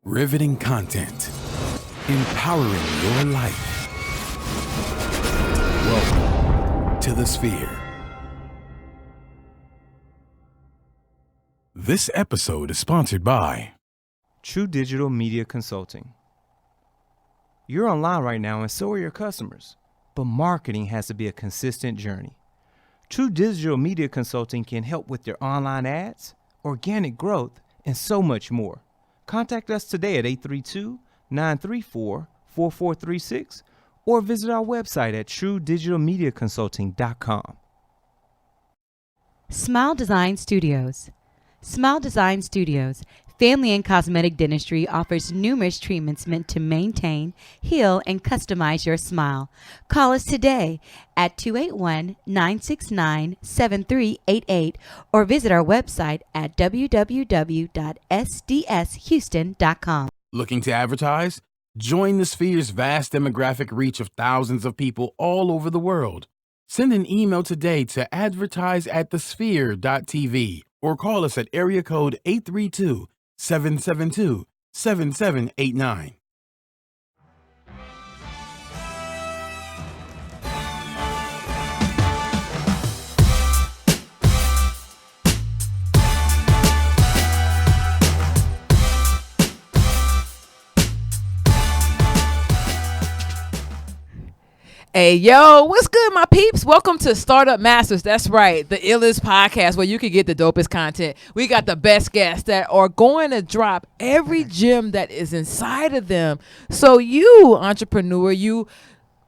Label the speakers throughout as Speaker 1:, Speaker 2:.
Speaker 1: Riveting content. Empowering your life. Welcome to the Sphere. This episode is sponsored by
Speaker 2: True Digital Media Consulting. You're online right now and so are your customers, but marketing has to be a consistent journey. True Digital Media Consulting can help with your online ads, organic growth, and so much more. Contact us today at 832-934-4436 or visit our website at truedigitalmediaconsulting.com.
Speaker 3: Smile Design Studios. Smile Design Studios, family and cosmetic dentistry, offers numerous treatments meant to maintain, heal, and customize your smile. Call us today at 281-969-7388 or visit our website at www.sdshouston.com.
Speaker 1: Looking to advertise? Join the Sphere's vast demographic reach of thousands of people all over the world. Send an email today to advertise@thesphere.tv or call us at area code 832-772-7789.
Speaker 4: Hey, yo, what's good, my peeps? Welcome to Startup Masters. That's right, the illest podcast where you can get the dopest content. We got the best guests that are going to drop every gem that is inside of them. So you, entrepreneur, you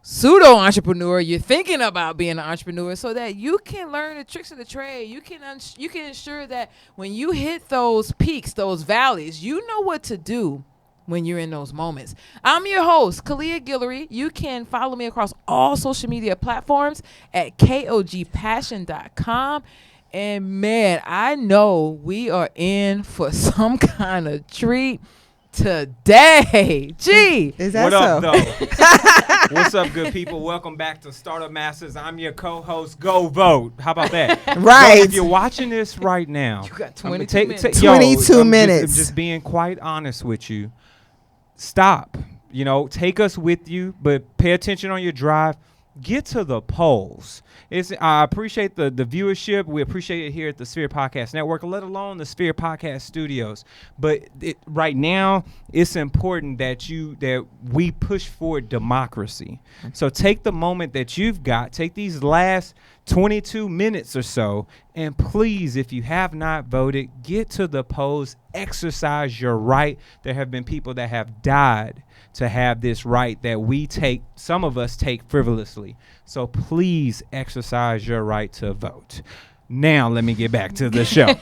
Speaker 4: pseudo-entrepreneur, you're thinking about being an entrepreneur so that you can learn the tricks of the trade. You can ensure that when you hit those peaks, those valleys, you know what to do when you're in those moments. I'm your host, Kalia Guillory. You can follow me across all social media platforms at kogpassion.com. And man, I know we are in for some kind of treat today. Gee.
Speaker 5: Is that
Speaker 2: What up,
Speaker 5: so?
Speaker 2: though? What's up, good people? Welcome back to Startup Masters. I'm your co-host. Go vote. How about that?
Speaker 5: Right.
Speaker 2: So if you're watching this right now,
Speaker 4: You got
Speaker 2: I'm gonna
Speaker 4: 22 minutes.
Speaker 5: 22 minutes.
Speaker 2: I'm just being quite honest with you. Stop. Take us with you, but pay attention on your drive. Get to the polls. I appreciate the viewership. We appreciate it here at the Sphere Podcast Network, let alone the Sphere Podcast Studios. But right now, it's important that we push forward democracy. So take the moment that you've got, take these last 22 minutes or so, and please, if you have not voted, get to the polls, exercise your right. There have been people that have died to have this right that some of us take frivolously. So please exercise your right to vote. Now let me get back to the show.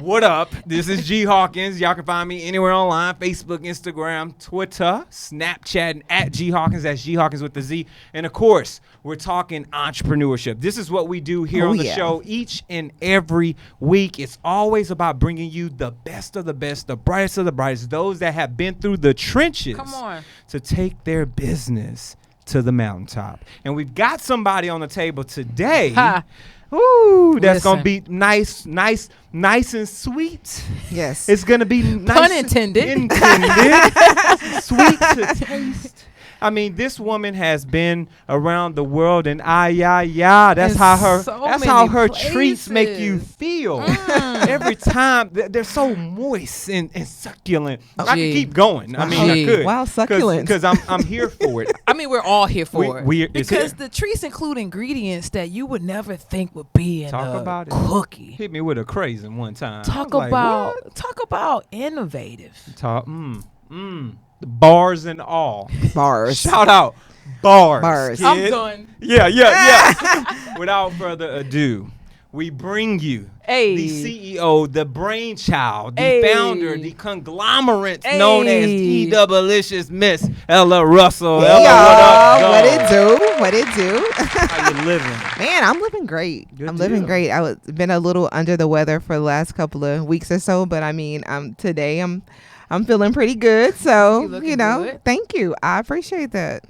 Speaker 2: What up? This is G Hawkins. Y'all can find me anywhere online: Facebook, Instagram, Twitter, Snapchat, and at G Hawkins. That's G Hawkins with the Z. And of course, we're talking entrepreneurship. This is what we do here on the show each and every week. It's always about bringing you the best of the best, the brightest of the brightest, those that have been through the trenches to take their business to the mountaintop. And we've got somebody on the table today. Ooh, that's going to be nice and sweet.
Speaker 5: Yes.
Speaker 2: It's going to be nice.
Speaker 4: Pun intended.
Speaker 2: Sweet to taste. I mean, this woman has been around the world, and that's how her treats make you feel. Every time they're so moist and succulent. I could keep going. I mean, I could.
Speaker 5: Wow, succulent.
Speaker 2: Because I'm here for it.
Speaker 4: I mean, we're all here for it. Because
Speaker 2: here.
Speaker 4: the treats include ingredients that you would never think would be in a cookie.
Speaker 2: Hit me with a craising one time.
Speaker 4: Talk about innovative.
Speaker 2: Bars and all.
Speaker 5: Bars.
Speaker 2: Shout out. Bars.
Speaker 5: Bars.
Speaker 4: I'm done.
Speaker 2: Yeah. Without further ado, we bring you the CEO, the brainchild, the founder, the conglomerate known as E-dub-a-licious, Miss Ella Russell.
Speaker 5: Hey,
Speaker 2: Ella,
Speaker 5: what it do? What it do?
Speaker 2: How you living?
Speaker 5: Man, I'm living great.
Speaker 2: Good
Speaker 5: living
Speaker 2: deal.
Speaker 5: great. Been a little under the weather for the last couple of weeks or so, but I mean, today I'm feeling pretty good. So,
Speaker 4: good.
Speaker 5: Thank you. I appreciate that.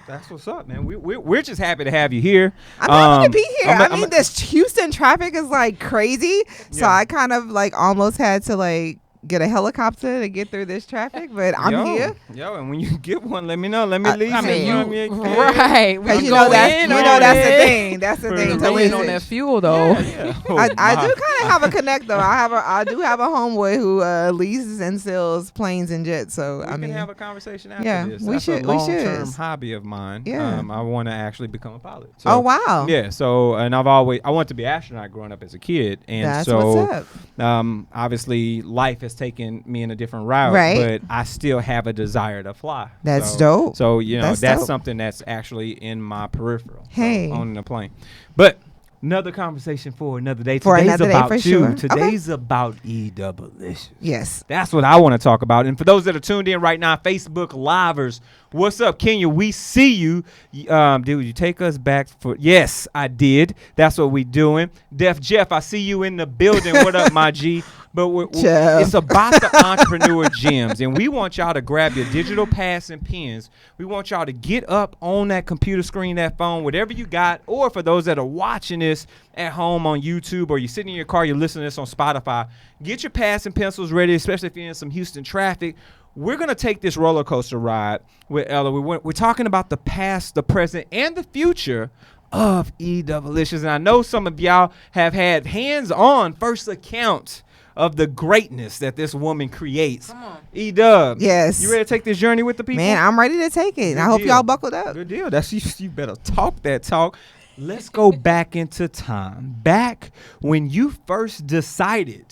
Speaker 2: That's what's up, man. We're just happy to have you here.
Speaker 5: I'm happy to be here. This Houston traffic is like crazy. So I kind of like almost had to like get a helicopter to get through this traffic, but I'm here.
Speaker 2: Yo, and when you get one, let me know. Let me leave.
Speaker 4: I mean,
Speaker 2: you
Speaker 4: right? We
Speaker 5: Because
Speaker 4: can
Speaker 5: you
Speaker 4: go
Speaker 5: know that's
Speaker 4: in
Speaker 5: you
Speaker 4: on
Speaker 5: know that's the
Speaker 4: it.
Speaker 5: thing. That's the
Speaker 2: For
Speaker 5: thing.
Speaker 2: the
Speaker 5: To
Speaker 4: Lean on
Speaker 5: listen.
Speaker 4: that fuel though.
Speaker 2: Yeah. Oh,
Speaker 5: I
Speaker 2: my.
Speaker 5: do kind of have a connect though. I do have a homeboy who leases and sells planes and jets. So
Speaker 2: We
Speaker 5: I mean,
Speaker 2: can have a conversation after
Speaker 5: yeah,
Speaker 2: this.
Speaker 5: we
Speaker 2: That's
Speaker 5: should-
Speaker 2: a
Speaker 5: we
Speaker 2: long-term
Speaker 5: should.
Speaker 2: hobby of mine.
Speaker 5: Yeah.
Speaker 2: I want to actually become a pilot. So,
Speaker 5: oh wow,
Speaker 2: Yeah. So, and I wanted to be an astronaut growing up as a kid, and
Speaker 5: that's
Speaker 2: so
Speaker 5: what's up.
Speaker 2: obviously life has taken me in a different route,
Speaker 5: Right.
Speaker 2: but I still have a desire to fly.
Speaker 5: That's
Speaker 2: So-
Speaker 5: dope.
Speaker 2: So
Speaker 5: That's
Speaker 2: that's
Speaker 5: dope.
Speaker 2: something that's actually in my peripheral.
Speaker 5: Hey.
Speaker 2: So, owning a plane, but. Another conversation for another day.
Speaker 5: For
Speaker 2: Today's
Speaker 5: another day,
Speaker 2: about
Speaker 5: for
Speaker 2: you.
Speaker 5: sure. Okay.
Speaker 2: Today's about E-dub-a-licious.
Speaker 5: Yes.
Speaker 2: That's what I want to talk about. And for those that are tuned in right now, Facebook Livers, what's up, Kenya? We see you. Did you take us back for? Yes, I did. That's what we doing. Def Jeff, I see you in the building. What up, my G? But
Speaker 5: Jeff.
Speaker 2: it's about the entrepreneur gems, and we want y'all to grab your digital pads and pens. We want y'all to get up on that computer screen, that phone, whatever you got, or for those that are watching this at home on YouTube, or you're sitting in your car, you're listening to this on Spotify, get your pads and pencils ready, especially if you're in some Houston traffic. We're going to take this roller coaster ride with Ella. We're talking about the past, the present, and the future of E-dub-a-licious. And I know some of y'all have had hands-on first accounts of the greatness that this woman creates.
Speaker 4: Come on.
Speaker 2: E-dub.
Speaker 5: Yes.
Speaker 2: You ready to take this journey with the people?
Speaker 5: Man, I'm ready to take it.
Speaker 2: Good
Speaker 5: I hope
Speaker 2: deal.
Speaker 5: y'all buckled up.
Speaker 2: Good deal. That's you better talk that talk. Let's go back into time. Back when you first decided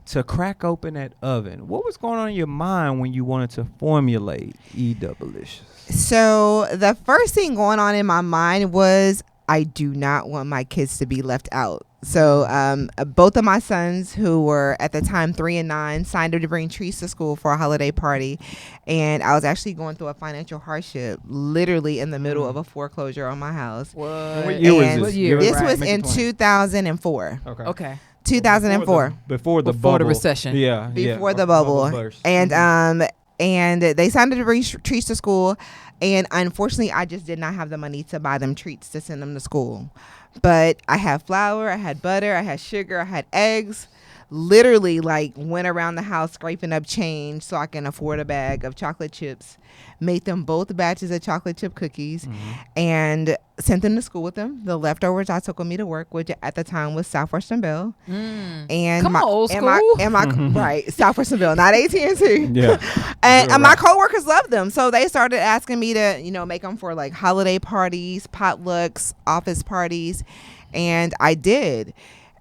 Speaker 2: to crack open that oven. What was going on in your mind when you wanted to formulate E-dub-a-licious?
Speaker 5: So the first thing going on in my mind was I do not want my kids to be left out. So both of my sons, who were at the time 3 and 9, signed up to bring trees to school for a holiday party. And I was actually going through a financial hardship, literally in the middle of a foreclosure on my house.
Speaker 2: What year was
Speaker 5: And
Speaker 2: this?
Speaker 4: What year?
Speaker 5: This
Speaker 2: Right.
Speaker 5: was
Speaker 2: Make it
Speaker 5: in
Speaker 2: 20.
Speaker 5: 2004.
Speaker 2: Okay.
Speaker 4: Okay.
Speaker 5: 2004.
Speaker 2: Before the
Speaker 4: Before the
Speaker 2: bubble.
Speaker 4: recession.
Speaker 2: Yeah.
Speaker 5: Before the bubble.
Speaker 2: burst.
Speaker 5: And they signed up to bring treats to school. And unfortunately, I just did not have the money to buy them treats to send them to school. But I had flour, I had butter, I had sugar, I had eggs. Literally, like, went around the house scraping up change so I can afford a bag of chocolate chips. Made them both batches of chocolate chip cookies and sent them to school with them. The leftovers I took with me to work, which at the time was Southwestern Bell. And
Speaker 4: Come on, old
Speaker 5: and
Speaker 4: school.
Speaker 5: my right, Southwestern Bell, not AT&T.
Speaker 2: Yeah.
Speaker 5: And my coworkers loved them, so they started asking me to, make them for like holiday parties, potlucks, office parties, and I did.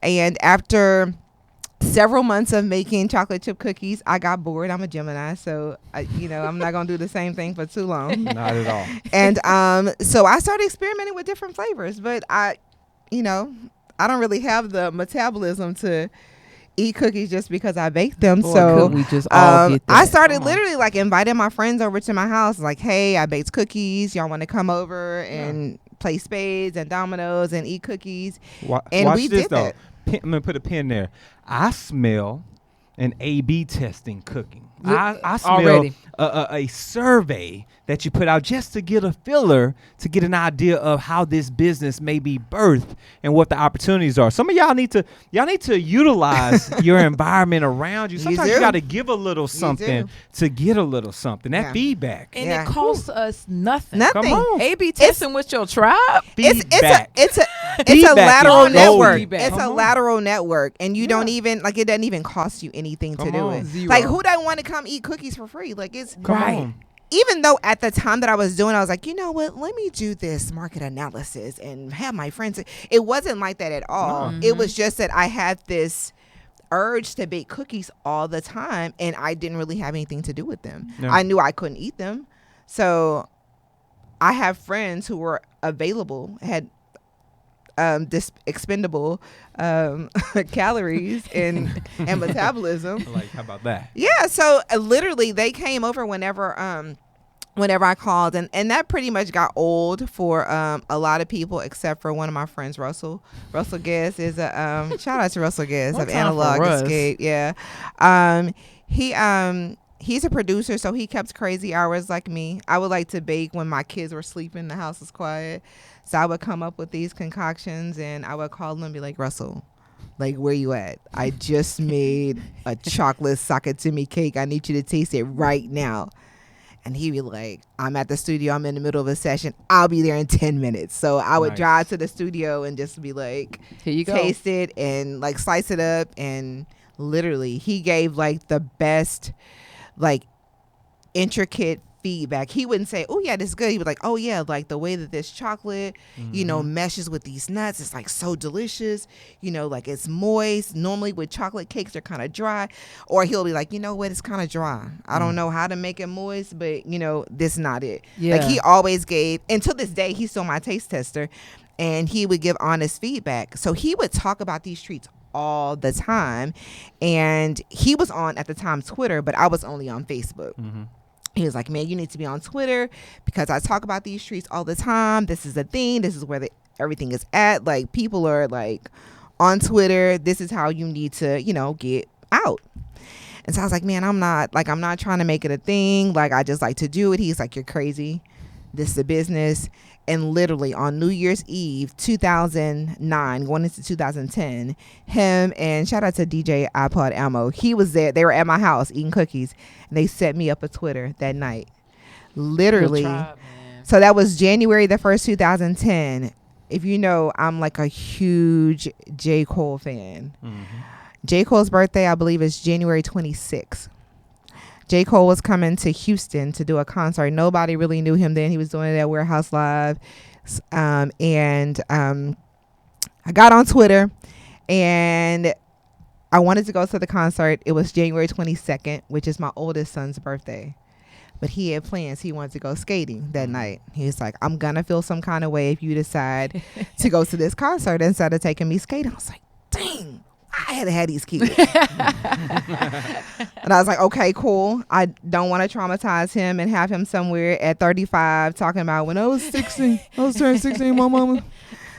Speaker 5: And after several months of making chocolate chip cookies, I got bored. I'm a Gemini, so I'm not gonna do the same thing for too long.
Speaker 2: Not at all.
Speaker 5: And so I started experimenting with different flavors, but I don't really have the metabolism to eat cookies just because I baked them.
Speaker 4: Boy,
Speaker 5: so
Speaker 4: couldn't we just all get that?
Speaker 5: I started
Speaker 4: Come on.
Speaker 5: literally like inviting my friends over to my house, like, hey, I baked cookies. Y'all want to come over and play spades and dominoes and eat cookies? And
Speaker 2: Watch
Speaker 5: we
Speaker 2: this
Speaker 5: did
Speaker 2: though.
Speaker 5: that.
Speaker 2: I'm gonna put a pin there. I smell an A/B testing cooking.
Speaker 4: Look,
Speaker 2: I smell
Speaker 4: already.
Speaker 2: a survey that you put out just to get a filler, to get an idea of how this business may be birthed and what the opportunities are. Some of y'all need to utilize your environment around you. Sometimes you
Speaker 5: do.
Speaker 2: got to give a little something
Speaker 5: do.
Speaker 2: to get a little something. That
Speaker 5: Yeah.
Speaker 2: feedback.
Speaker 4: And
Speaker 5: Yeah.
Speaker 4: it costs us nothing.
Speaker 5: Nothing.
Speaker 2: Come on.
Speaker 4: A/B testing with your tribe.
Speaker 2: Feedback.
Speaker 5: It's a
Speaker 2: Feedback
Speaker 5: lateral
Speaker 2: is
Speaker 5: network.
Speaker 2: golden.
Speaker 5: It's a
Speaker 2: Come on.
Speaker 5: lateral network, and you
Speaker 2: Yeah.
Speaker 5: don't even it doesn't even cost you anything to
Speaker 2: Come
Speaker 5: do
Speaker 2: on.
Speaker 5: it.
Speaker 4: Zero.
Speaker 5: Like, who doesn't want to come eat cookies for free? Like, it's
Speaker 2: Come
Speaker 4: Right.
Speaker 2: on.
Speaker 5: even though at the time that I was doing, I was like, you know what? Let me do this market analysis and have my friends. It wasn't like that at all.
Speaker 2: No.
Speaker 5: It was just that I had this urge to bake cookies all the time, and I didn't really have anything to do with them.
Speaker 2: No.
Speaker 5: I knew I couldn't eat them, so I have friends who were available, had this expendable calories and metabolism.
Speaker 2: Like, how about that?
Speaker 5: Yeah, so literally they came over whenever I called, and that pretty much got old for a lot of people except for one of my friends, Russell. Russell Guest is a shout out to Russell Guest
Speaker 4: One
Speaker 5: of
Speaker 4: time
Speaker 5: Analog
Speaker 4: for Russ.
Speaker 5: Escape. Yeah, he's a producer, so he kept crazy hours like me. I would like to bake when my kids were sleeping, the house was quiet, so I would come up with these concoctions and I would call him and be like, Russell, Like, where you at? I just made a chocolate Sakatumi cake. I need you to taste it right now. And he'd be like, I'm at the studio. I'm in the middle of a session. I'll be there in 10 minutes. So I would
Speaker 2: Nice.
Speaker 5: drive to the studio and just be like,
Speaker 4: Here you go.
Speaker 5: taste it and like slice it up. And literally, he gave like the best, like intricate feedback. He wouldn't say, oh yeah, this is good. He was like, oh yeah, like the way that this chocolate, you know, meshes with these nuts, it's like so delicious, you know, like it's moist. Normally with chocolate cakes they're kind of dry. Or he'll be like, you know what, it's kind of dry. I don't know how to make it moist, but you know, this is not it.
Speaker 4: Yeah.
Speaker 5: Like he always gave, and to this day he's still my taste tester, and he would give honest feedback. So he would talk about these treats all the time. And he was on, at the time, Twitter, but I was only on Facebook. He was like, man, you need to be on Twitter because I talk about these treats all the time. This is the thing. This is where everything is at. Like, people are like on Twitter. This is how you need to, you know, get out. And so I was like, man, I'm not trying to make it a thing. Like, I just like to do it. He's like, you're crazy. This is a business. And literally on New Year's Eve, 2009, going into 2010, him and shout out to DJ iPod Ammo, he was there. They were at my house eating cookies. And they set me up a Twitter that night. Literally.
Speaker 4: Good tribe, man.
Speaker 5: So that was January the 1st, 2010. If you know, I'm like a huge J. Cole fan. J. Cole's birthday, I believe, is January 26th. J. Cole was coming to Houston to do a concert. Nobody really knew him then. He was doing it at Warehouse Live. I got on Twitter and I wanted to go to the concert. It was January 22nd, which is my oldest son's birthday. But he had plans. He wanted to go skating that night. He was like, I'm going to feel some kind of way if you decide to go to this concert instead of taking me skating. I was like, dang. I had to have these kids. And I was like, okay, cool. I don't want to traumatize him and have him somewhere at 35 talking about when I was 16. I was turning 16, my mama.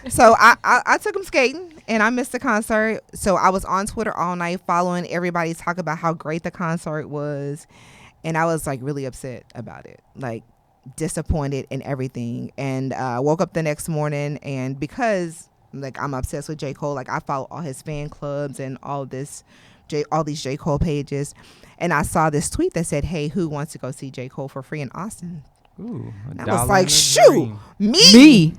Speaker 5: So I took him skating and I missed the concert. So I was on Twitter all night following everybody talk about how great the concert was. And I was like really upset about it, like disappointed in everything. And I woke up the next morning, and because like I'm obsessed with J. Cole, like I follow all his fan clubs and all these J. Cole pages, and I saw this tweet that said, hey, who wants to go see J. Cole for free in Austin?
Speaker 2: Ooh,
Speaker 5: And I was like, shoot,
Speaker 2: dream.
Speaker 5: me.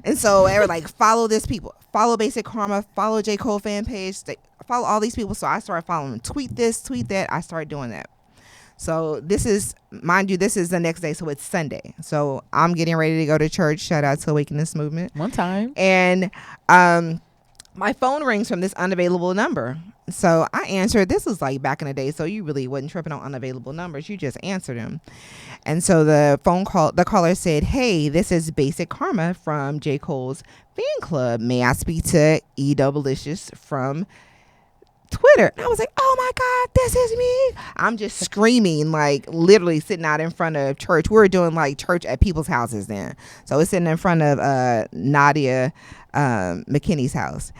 Speaker 5: And so they were like, follow this people, follow Basic Karma, follow J. Cole fan page, follow all these people. So I started following, tweet this, tweet that. I started doing that. So this is, mind you, this is the next day. So it's Sunday. So I'm getting ready to go to church. Shout out to Awakeness Movement.
Speaker 4: One time.
Speaker 5: And my phone rings from this unavailable number. So I answered. This was like back in the day. So you really wasn't tripping on unavailable numbers. You just answered them. And so the caller said, hey, this is Basic Karma from J. Cole's fan club. May I speak to E-dub-a-licious from Twitter? And I was like, oh my God, this is me. I'm just screaming, like literally sitting out in front of church. We were doing like church at people's houses then. So it's sitting in front of Nadia McKinney's house.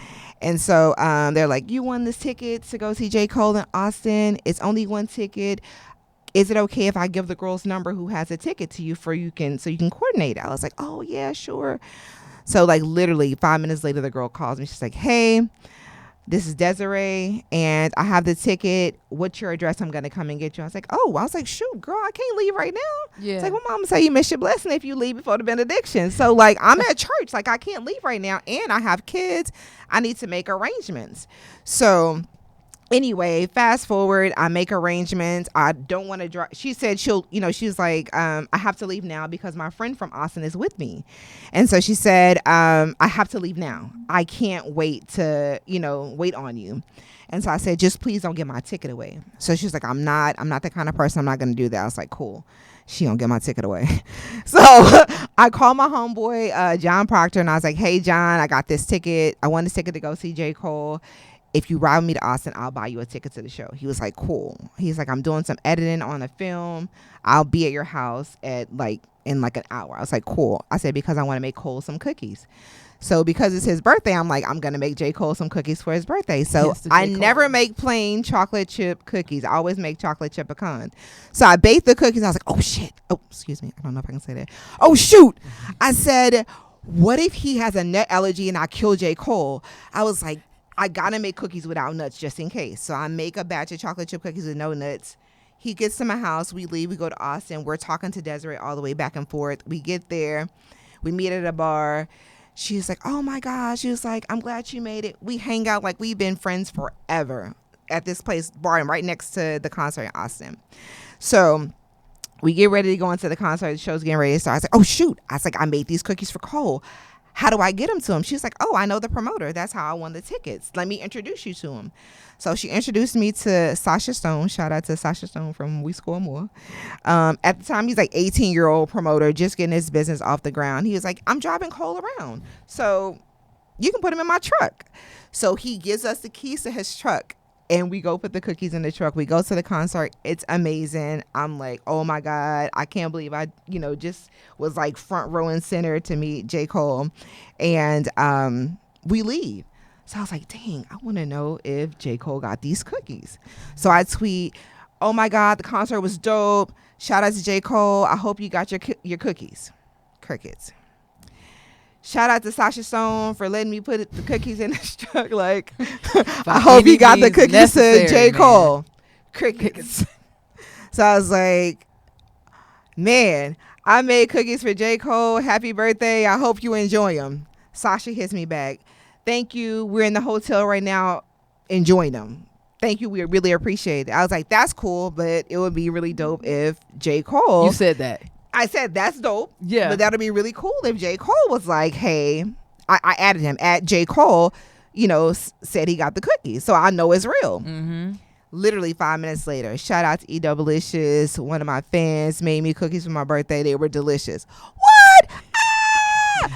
Speaker 5: And so they're like, you won this ticket to go see J. Cole in Austin. It's only one ticket. Is it okay if I give the girl's number who has a ticket to you so you can coordinate? I was like, oh yeah, sure. So like literally 5 minutes later, the girl calls me. She's like, hey, this is Desiree, and I have the ticket. What's your address? I'm going to come and get you. I was like, oh. I was like, shoot, girl, I can't leave right now.
Speaker 4: Yeah.
Speaker 5: It's like, well, mama say you miss your blessing if you leave before the benediction. So, like, I'm at church. Like, I can't leave right now, and I have kids. I need to make arrangements. So, anyway, fast forward, I make arrangements. I don't want to drive. She said she's like, I have to leave now because my friend from Austin is with me. And so she said, I have to leave now. I can't wait to, wait on you. And so I said, just please don't give my ticket away. So she's like, I'm not the kind of person, I'm not going to do that. I was like, cool. She don't get my ticket away. So I called my homeboy, John Proctor, and I was like, hey, John, I got this ticket. I want this ticket to go see J. Cole. If you ride with me to Austin, I'll buy you a ticket to the show. He was like, cool. He's like, I'm doing some editing on a film. I'll be at your house in an hour. I was like, cool. I said, because I want to make Cole some cookies. So because it's his birthday, I'm like, I'm going to make J. Cole some cookies for his birthday. So I never make plain chocolate chip cookies. I always make chocolate chip pecan. So I baked the cookies. I was like, oh, shit. Oh, excuse me. I don't know if I can say that. Oh, shoot. I said, what if he has a nut allergy and I kill J. Cole? I was like, I gotta make cookies without nuts just in case. So I make a batch of chocolate chip cookies with no nuts. He gets to my house. We leave. We go to Austin. We're talking to Desiree all the way back and forth. We get there. We meet at a bar. She's like, oh my gosh. She was like, I'm glad you made it. We hang out like we've been friends forever at this place, bar, right next to the concert in Austin. So we get ready to go into the concert. The show's getting ready to start. I was like, oh, shoot. I was like, I made these cookies for Cole. How do I get them to him? She was like, oh, I know the promoter. That's how I won the tickets. Let me introduce you to him. So she introduced me to Sasha Stone. Shout out to Sasha Stone from We Score More. At the time, he's like 18-year-old promoter, just getting his business off the ground. He was like, I'm driving Cole around, so you can put him in my truck. So he gives us the keys to his truck. And we go put the cookies in the truck. We go to the concert. It's amazing. I'm like, oh my God, I can't believe I, just was like front row and center to meet J. Cole. And we leave. So I was like, dang, I want to know if J. Cole got these cookies. So I tweet, oh my God, the concert was dope. Shout out to J. Cole. I hope you got your cookies. Crickets. Shout out to Sasha Stone for letting me put the cookies in his truck. Like, I hope you got the cookies to J. Cole. Crickets. So I was like, man, I made cookies for J. Cole. Happy birthday. I hope you enjoy them. Sasha hits me back. Thank you. We're in the hotel right now enjoying them. Thank you. We really appreciate it. I was like, that's cool, but it would be really dope if J. Cole.
Speaker 4: You said that.
Speaker 5: I said, that's dope.
Speaker 4: Yeah.
Speaker 5: But that'll be really cool if J. Cole was like, hey, I added him at J. Cole, said he got the cookies. So I know it's real.
Speaker 4: Mm-hmm.
Speaker 5: Literally 5 minutes later, shout out to E-dub-a-licious. One of my fans made me cookies for my birthday. They were delicious. What?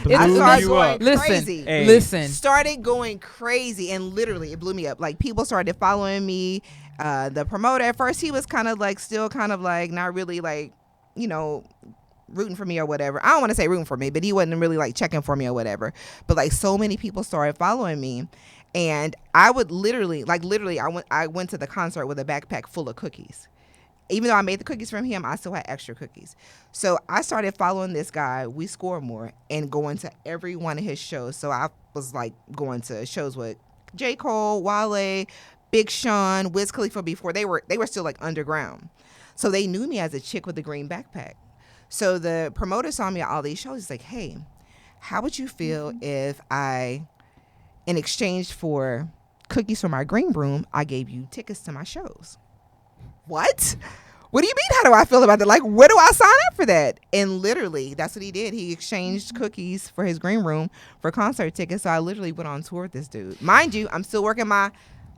Speaker 5: I started going crazy.
Speaker 4: Listen.
Speaker 5: Started going crazy. And literally, it blew me up. Like, people started following me. The promoter, at first, he was kind of like, still kind of like, not really like, rooting for me or whatever. I don't want to say rooting for me, but he wasn't really like checking for me or whatever. But like so many people started following me, and I would literally, I went to the concert with a backpack full of cookies. Even though I made the cookies from him, I still had extra cookies. So I started following this guy, We Score More, and going to every one of his shows. So I was like going to shows with J. Cole, Wale, Big Sean, Wiz Khalifa before they were still like underground. So they knew me as a chick with a green backpack. So the promoter saw me at all these shows. He's like, hey, how would you feel if in exchange for cookies from my green room, I gave you tickets to my shows? What? What do you mean? How do I feel about that? Like, where do I sign up for that? And literally, that's what he did. He exchanged cookies for his green room for concert tickets. So I literally went on tour with this dude. Mind you, I'm still working my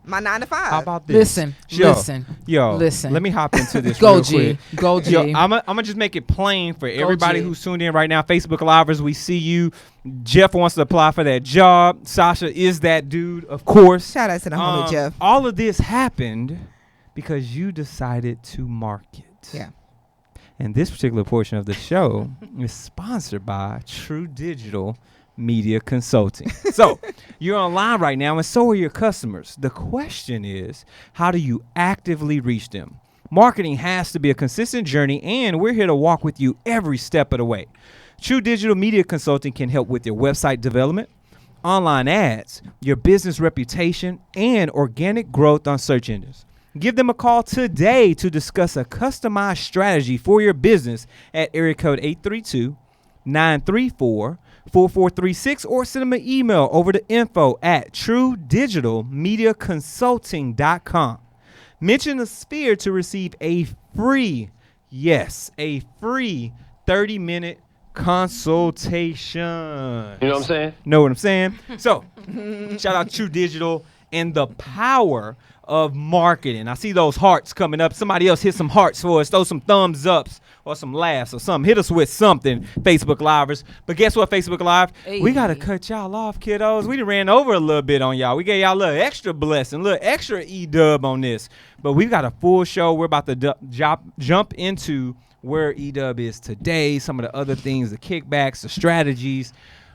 Speaker 5: 9 to 5.
Speaker 2: How about this?
Speaker 4: Listen.
Speaker 2: Let me hop into this
Speaker 4: Go
Speaker 2: real
Speaker 4: G.
Speaker 2: quick.
Speaker 4: Go G.
Speaker 2: Yo, I'm gonna just make it plain for everybody
Speaker 4: G.
Speaker 2: who's tuned in right now. Facebook Livers, we see you. Jeff wants to apply for that job. Sasha is that dude, of course.
Speaker 5: Shout out to the homie Jeff.
Speaker 2: All of this happened because you decided to market.
Speaker 5: Yeah.
Speaker 2: And this particular portion of the show is sponsored by True Digital Media Consulting. So you're online right now, and so are your customers. The question is, how do you actively reach them? Marketing has to be a consistent journey, and we're here to walk with you every step of the way. True Digital Media Consulting can help with your website development, online ads, your business reputation, and organic growth on search engines. Give them a call today to discuss a customized strategy for your business at area code 832-934-4436, or send them an email over to info@truedigitalmediaconsulting.com. Mention the Sphere to receive a free 30-minute consultation.
Speaker 6: You know what I'm saying?
Speaker 2: Know what I'm saying? So, shout out to True Digital and the power of marketing. I see those hearts coming up. Somebody else hit some hearts for us. Throw some thumbs ups or some laughs or something. Hit us with something, Facebook Livers. But guess what, Facebook Live?
Speaker 4: Hey.
Speaker 2: We got to cut y'all off, kiddos. We done ran over a little bit on y'all. We gave y'all a little extra blessing, a little extra E-dub on this. But we've got a full show. We're about to jump into where E-dub is today, some of the other things, the kickbacks, the strategies.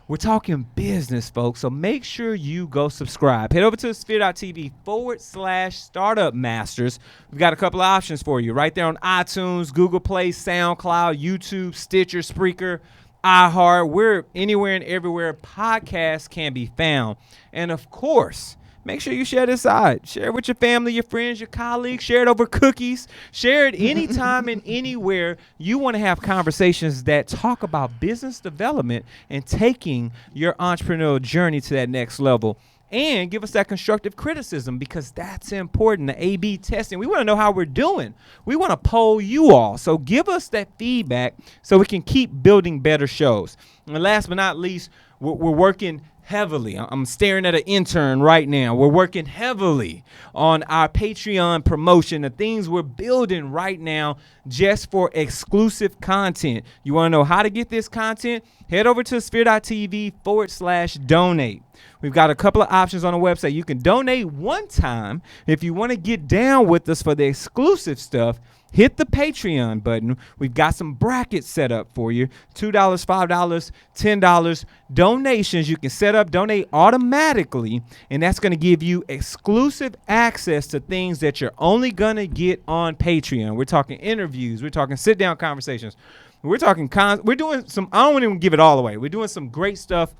Speaker 2: We're talking business, folks, so make sure you go subscribe. Head over to sphere.tv/startup masters. We've got a couple of options for you right there on iTunes, Google Play, SoundCloud, YouTube, Stitcher, Spreaker, iHeart. We're anywhere and everywhere podcasts can be found. And, of course, make sure you share this side. Share it with your family, your friends, your colleagues. Share it over cookies. Share it anytime and anywhere you want to have conversations that talk about business development and taking your entrepreneurial journey to that next level. And give us that constructive criticism, because that's important. The A/B testing. We want to know how we're doing. We want to poll you all. So give us that feedback so we can keep building better shows. And last but not least, we're working heavily. I'm staring at an intern right now. We're working heavily on our Patreon promotion, the things we're building right now just for exclusive content. You want to know how to get this content? Head over to sphere.tv/donate. We've got a couple of options on the website. You can donate one time. If you want to get down with us for the exclusive stuff, hit the Patreon button. We've got some brackets set up for you. $2, $5, $10 donations. You can set up, donate automatically, and that's going to give you exclusive access to things that you're only going to get on Patreon. We're talking interviews. We're talking sit-down conversations. We're talking we're doing some, I don't want to even give it all away. We're doing some great stuff,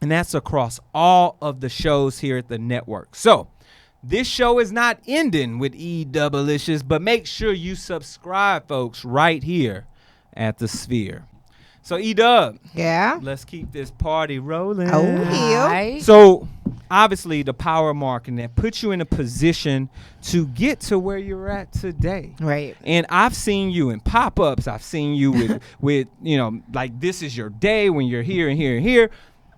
Speaker 2: and that's across all of the shows here at the network. So this show is not ending with E-dub-a-licious, but make sure you subscribe, folks, right here at the Sphere. So E-dub,
Speaker 5: Yeah.
Speaker 2: let's keep this party rolling.
Speaker 5: Oh, yeah.
Speaker 4: Right.
Speaker 2: So obviously the power of marketing that puts you in a position to get to where you're at today.
Speaker 5: Right.
Speaker 2: And I've seen you in pop-ups. I've seen you with you know, like this is your day when you're here and here and here.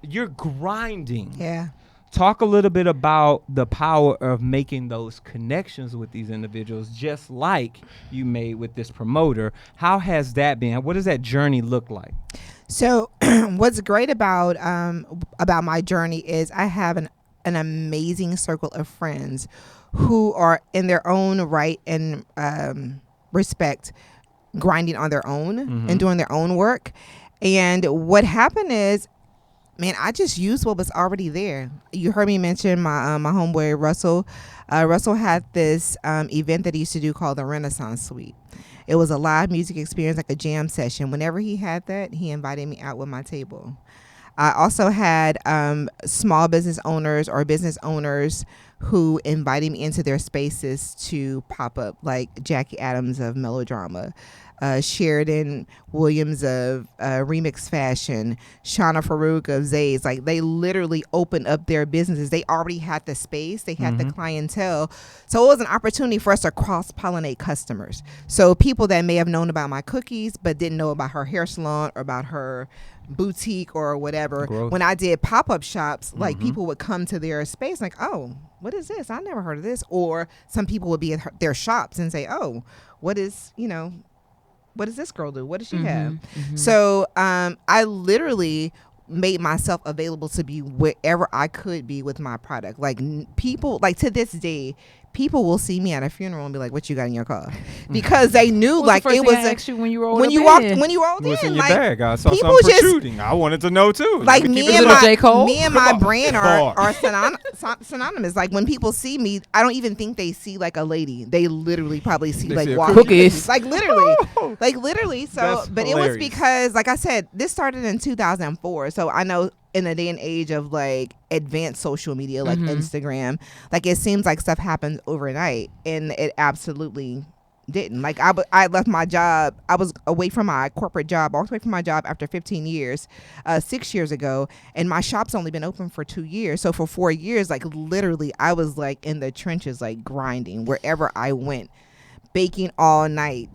Speaker 2: You're grinding.
Speaker 5: Yeah.
Speaker 2: Talk a little bit about the power of making those connections with these individuals, just like you made with this promoter. How has that been? What does that journey look like?
Speaker 5: So what's great about my journey is I have an amazing circle of friends who are in their own right and respect grinding on their own and doing their own work. And what happened is, man, I just used what was already there. You heard me mention my my homeboy Russell. Russell had this event that he used to do called the Renaissance Suite. It was a live music experience, like a jam session. Whenever he had that, he invited me out with my table. I also had small business owners or business owners who invited me into their spaces to pop up, like Jackie Adams of Melodrama, Sheridan Williams of Remix Fashion, Shauna Farouk of Zays. Like, they literally opened up their businesses. They already had the space. They had the clientele. So it was an opportunity for us to cross-pollinate customers. So people that may have known about my cookies but didn't know about her hair salon or about her boutique or whatever.
Speaker 2: Growth.
Speaker 5: When I did pop-up shops, like, people would come to their space like, oh, what is this? I never heard of this. Or some people would be at their shops and say, oh, what does this girl do? What does she have? So I literally made myself available to be wherever I could be with my product. Like, people, like, to this day, people will see me at a funeral and be like, "What you got in your car?" Because they knew, like, it was
Speaker 4: when you rolled
Speaker 5: when you rolled in.
Speaker 2: What's in your
Speaker 5: like,
Speaker 2: bag? I saw
Speaker 5: people
Speaker 2: something
Speaker 5: just-
Speaker 2: protruding. I wanted to know too.
Speaker 5: like,
Speaker 2: Let me
Speaker 5: me
Speaker 2: keep
Speaker 5: and
Speaker 2: it
Speaker 4: Is it
Speaker 2: up.
Speaker 4: J. Cole?
Speaker 5: me and
Speaker 2: Come
Speaker 5: my
Speaker 2: on.
Speaker 5: brand
Speaker 2: Come
Speaker 5: are synonymous. Like, when people see me, I don't even think they see like a lady. They literally probably see
Speaker 2: They
Speaker 5: like
Speaker 2: see a
Speaker 5: walking
Speaker 4: cookies.
Speaker 5: like literally. So,
Speaker 2: That's
Speaker 5: but
Speaker 2: hilarious.
Speaker 5: it was because, like I said, this started in 2004. So I know in the day and age of like advanced social media, like Instagram, like, it seems like stuff happens overnight, and it absolutely didn't. Like, I left my job. I was away from my corporate job. I walked away from my job after 15 years, 6 years ago, and my shop's only been open for 2 years. So for 4 years, like, literally, I was like in the trenches, like, grinding wherever I went, baking all night,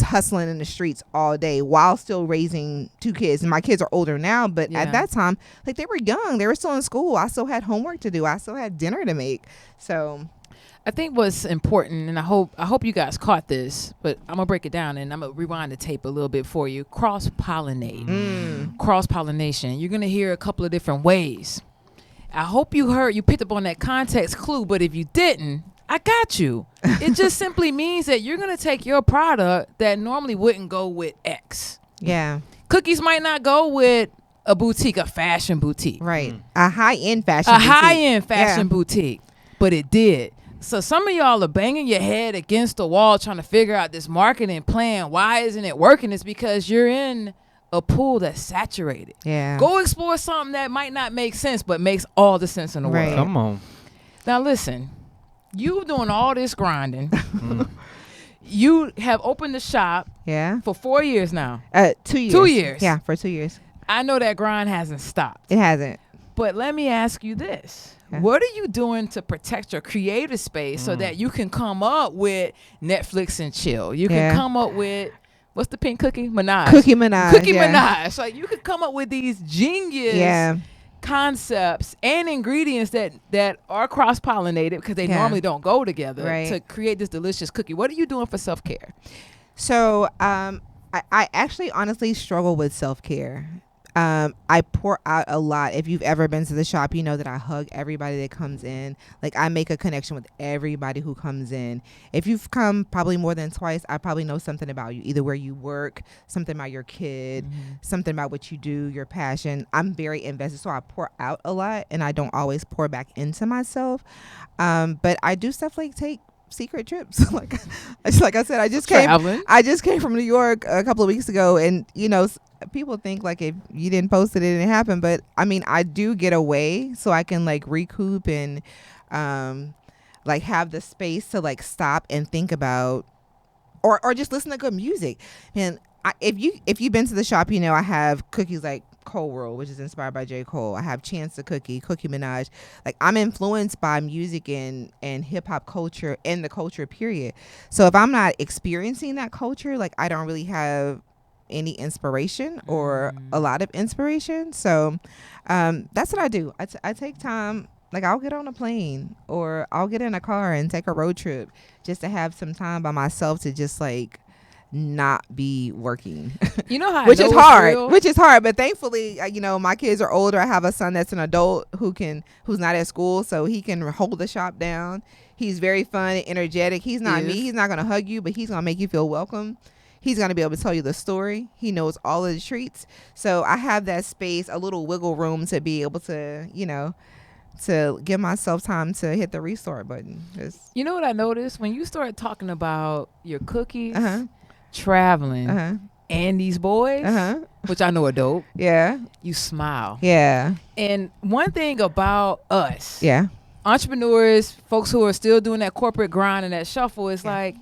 Speaker 5: hustling in the streets all day while still raising 2 kids. And my kids are older now, but
Speaker 4: Yeah.
Speaker 5: at that time, like, they were young. They were still in school. I still had homework to do. I still had dinner to make. So
Speaker 4: I think what's important, and I hope you guys caught this, but I'm gonna break it down and I'm gonna rewind the tape a little bit for you. Cross-pollinate, cross-pollination. You're gonna hear a couple of different ways. I hope you picked up on that context clue, but if you didn't, I got you. It just simply means that you're gonna take your product that normally wouldn't go with X.
Speaker 5: yeah,
Speaker 4: Cookies might not go with a boutique, a fashion boutique,
Speaker 5: right. A high-end fashion
Speaker 4: a
Speaker 5: boutique.
Speaker 4: high-end fashion
Speaker 5: Yeah.
Speaker 4: boutique, but it did. So some of y'all are banging your head against the wall trying to figure out this marketing plan. Why isn't it working? It's because you're in a pool that's saturated.
Speaker 5: Yeah.
Speaker 4: Go explore something that might not make sense, but makes all the sense in the
Speaker 5: Right.
Speaker 4: world.
Speaker 2: Come on.
Speaker 4: Now listen, you doing all this grinding. You have opened the shop
Speaker 5: Yeah.
Speaker 4: for 4 years now.
Speaker 5: 2 years.
Speaker 4: 2 years.
Speaker 5: Yeah, for 2 years.
Speaker 4: I know that grind hasn't stopped.
Speaker 5: It hasn't.
Speaker 4: But let me ask you this.
Speaker 5: Yeah.
Speaker 4: What are you doing to protect your creative space so that you can come up with Netflix and chill? You can come up with, what's the pink cookie? Minaj.
Speaker 5: Cookie Minaj.
Speaker 4: Cookie
Speaker 5: yeah.
Speaker 4: Minaj. Like you could come up with these genius concepts and ingredients that are cross-pollinated because they normally don't go together to create this delicious cookie. What are you doing for self-care?
Speaker 5: So I actually honestly struggle with self-care. I pour out a lot. If you've ever been to the shop, you know that I hug everybody that comes in. Like I make a connection with everybody who comes in. If you've come probably more than twice, I probably know something about you, either where you work, something about your kid, something about what you do, your passion. I'm very invested, so I pour out a lot, and I don't always pour back into myself. But I do stuff like take secret trips. like I said, I just came from New York a couple of weeks ago, and people think like if you didn't post it didn't happen, but I mean I do get away so I can like recoup and like have the space to like stop and think about or just listen to good music. And if you've been to the shop, I have cookies like Cole World, which is inspired by J. Cole. I have Chance the Cookie Minaj. Like I'm influenced by music and hip hop culture and the culture period. So if I'm not experiencing that culture, like I don't really have any inspiration or a lot of inspiration. So that's what I do. I take time. Like I'll get on a plane or I'll get in a car and take a road trip just to have some time by myself to just like not be working.
Speaker 4: You know how
Speaker 5: which is hard, but thankfully my kids are older. I have a son that's an adult who's not at school, so he can hold the shop down. He's very fun and energetic. He's not me. He's not going to hug you, but he's going to make you feel welcome. He's going to be able to tell you the story. He knows all of the treats. So I have that space, a little wiggle room to be able to, to give myself time to hit the restart button.
Speaker 4: You know what I noticed? When you start talking about your cookies, traveling, and these boys, which I know are dope.
Speaker 5: Yeah.
Speaker 4: You smile.
Speaker 5: Yeah.
Speaker 4: And one thing about us,
Speaker 5: entrepreneurs,
Speaker 4: folks who are still doing that corporate grind and that shuffle, is like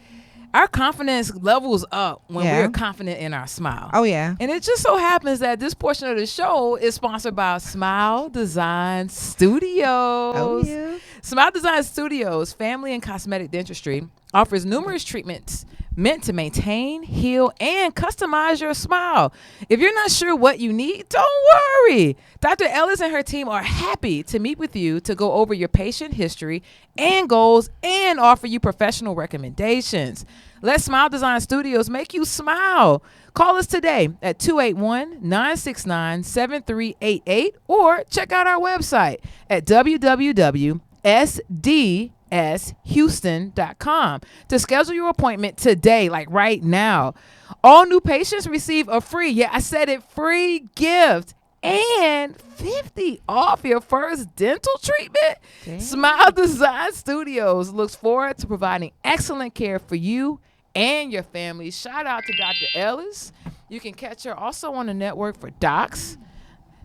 Speaker 4: our confidence levels up when we're confident in our smile.
Speaker 5: Oh, yeah.
Speaker 4: And it just so happens that this portion of the show is sponsored by Smile Design Studios.
Speaker 5: Oh, yeah.
Speaker 4: Smile Design Studios, family and cosmetic dentistry, offers numerous treatments meant to maintain, heal, and customize your smile. If you're not sure what you need, don't worry. Dr. Ellis and her team are happy to meet with you to go over your patient history and goals and offer you professional recommendations. Let Smile Design Studios make you smile. Call us today at 281-969-7388 or check out our website at www.sdshouston.com to schedule your appointment today, like right now. All new patients receive a free, I said it, free gift and 50 off your first dental treatment. Dang. Smile Design Studios looks forward to providing excellent care for you and your family. Shout out to Dr. Ellis. You can catch her also on the network for Docs.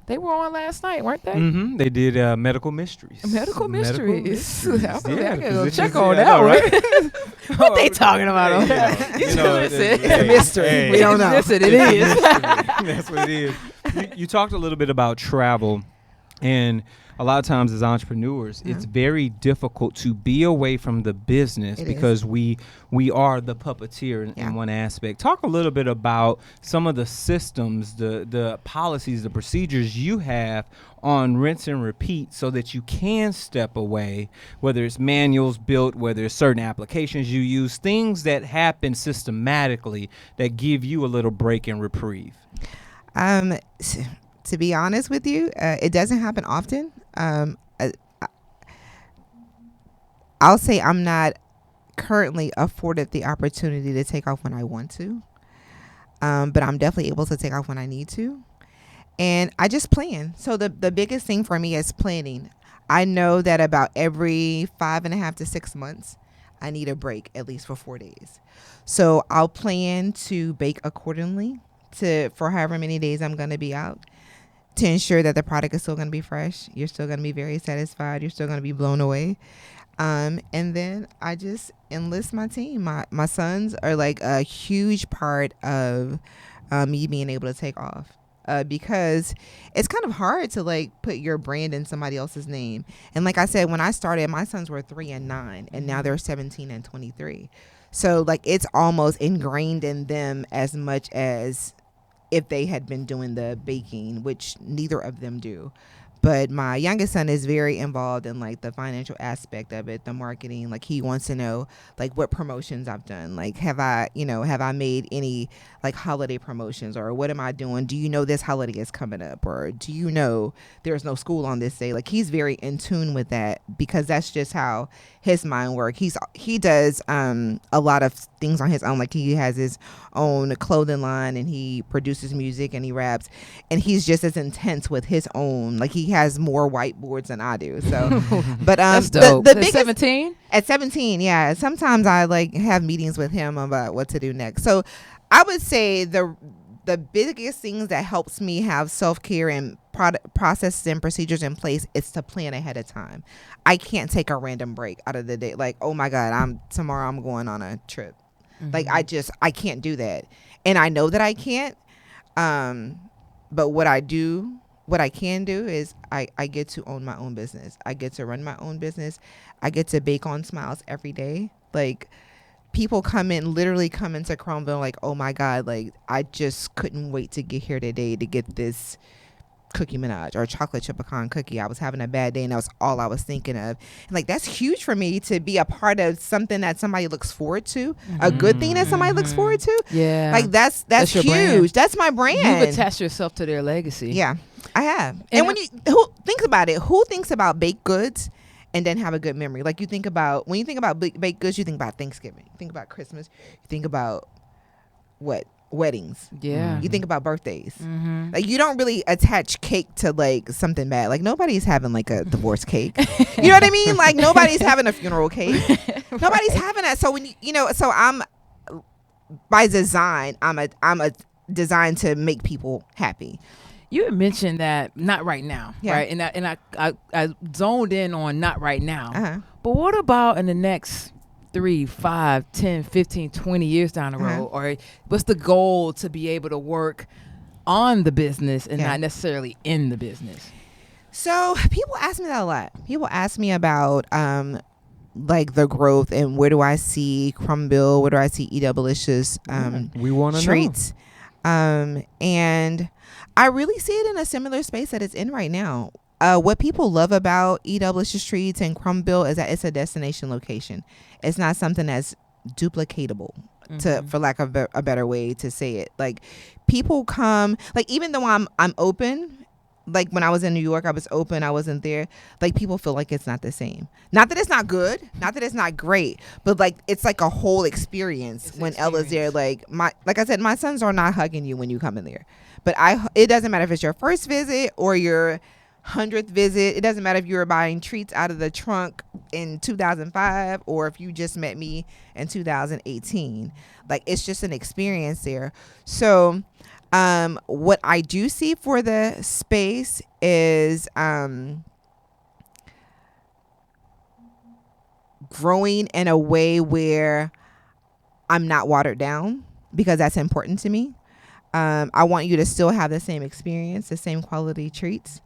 Speaker 4: They were on last night, weren't they?
Speaker 2: Mm-hmm. They did Medical Mysteries.
Speaker 4: Medical Mysteries. I gotta go check
Speaker 2: on
Speaker 4: that, right? What they talking about on that?
Speaker 5: It's a mystery. We don't know.
Speaker 4: Listen, it is.
Speaker 2: That's what it is. You talked a little bit about travel, and a lot of times as entrepreneurs, it's very difficult to be away from the business because we are the puppeteer in one aspect. Talk a little bit about some of the systems, the policies, the procedures you have on rinse and repeat so that you can step away, whether it's manuals built, whether it's certain applications you use, things that happen systematically that give you a little break and reprieve.
Speaker 5: To be honest with you, it doesn't happen often. I'll say I'm not currently afforded the opportunity to take off when I want to, but I'm definitely able to take off when I need to. And I just plan. So the biggest thing for me is planning. I know that about every 5.5 to 6 months, I need a break, at least for 4 days. So I'll plan to bake accordingly for however many days I'm going to be out, to ensure that the product is still going to be fresh. You're still going to be very satisfied. You're still going to be blown away. And then I just enlist my team. My sons are like a huge part of me being able to take off. Because it's kind of hard to like put your brand in somebody else's name. And like I said, when I started, my sons were 3 and 9, and now they're 17 and 23. So like it's almost ingrained in them as much as if they had been doing the baking, which neither of them do. But my youngest son is very involved in like the financial aspect of it, the marketing. Like he wants to know like what promotions I've done. Like have I made any like holiday promotions, or what am I doing? Do you know this holiday is coming up, or do you know there's no school on this day? Like he's very in tune with that, because that's just how his mind works. He does a lot of things on his own. Like he has his own clothing line, and he produces music and he raps, and he's just as intense with his own. Like he has more whiteboards than I do. So, but
Speaker 4: that's dope.
Speaker 5: The biggest,
Speaker 4: 17.
Speaker 5: At 17, yeah. Sometimes I like have meetings with him about what to do next. So, I would say the biggest things that helps me have self-care and processes and procedures in place is to plan ahead of time. I can't take a random break out of the day. Like, oh my God, tomorrow I'm going on a trip. Mm-hmm. Like I can't do that. And I know that I can't. But what I can do is I get to own my own business. I get to run my own business. I get to bake on smiles every day. Like people literally come into Cromville like, oh my God, like I just couldn't wait to get here today to get this cookie Minaj or chocolate chip pecan cookie. I was having a bad day and that was all I was thinking of. And like that's huge for me to be a part of something that somebody looks forward to, a good thing that somebody looks forward to.
Speaker 4: Yeah,
Speaker 5: like that's huge.
Speaker 4: Brand.
Speaker 5: That's my brand.
Speaker 4: You've attached yourself to their legacy.
Speaker 5: Yeah, I have. And when you think about it, who thinks about baked goods and then have a good memory? Like when you think about baked goods, you think about Thanksgiving, you think about Christmas, you think about what? Weddings.
Speaker 4: Yeah.
Speaker 5: You think about birthdays. Mm-hmm. Like you don't really attach cake to like something bad. Like nobody's having like a divorce cake. You know what I mean? Like nobody's having a funeral cake. Nobody's having that. So when so I'm by design, I'm a designed to make people happy.
Speaker 4: You had mentioned that not right now, right? And I zoned in on not right now. Uh-huh. But what about in the next 3, 5, 10, 15, 20 years down the road? Or what's the goal to be able to work on the business and not necessarily in the business?
Speaker 5: So people ask me that a lot. People ask me about like the growth and where do I see Crumbill, where do I see E-dub-a-licious
Speaker 2: we want to
Speaker 5: treats. And I really see it in a similar space that it's in right now. What people love about E-dub-a-licious treats and Crumbill is that it's a destination location. It's not something that's duplicatable, for lack of a better way to say it. Like people come, like even though I'm open, like when I was in New York, I was open, I wasn't there. Like people feel like it's not the same. Not that it's not good, not that it's not great, but like it's like a whole experience when Ella's there. Like I said, my sons are not hugging you when you come in there. But it doesn't matter if it's your first visit or your 100th visit. It doesn't matter if you were buying treats out of the trunk in 2005 or if you just met me in 2018. Like it's just an experience there. So what I do see for the space is growing in a way where I'm not watered down, because that's important to me. I want you to still have the same experience, the same quality treats.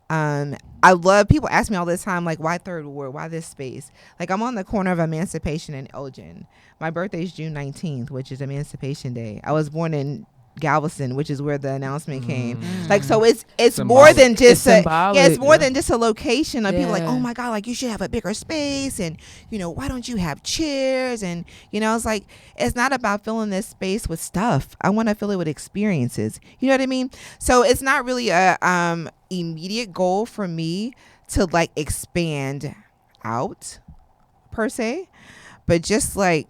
Speaker 5: I love, people ask me all this time, like, why Third Ward? Why this space? Like, I'm on the corner of Emancipation and Elgin. My birthday is June 19th, which is Emancipation Day. I was born in Galveston, which is where the announcement came. Like, so it's more than just it's more than just a location of people like, oh my God, like you should have a bigger space, and why don't you have chairs? And it's like, it's not about filling this space with stuff. I want to fill it with experiences. You know what I mean? So it's not really a immediate goal for me to like expand out per se, but just like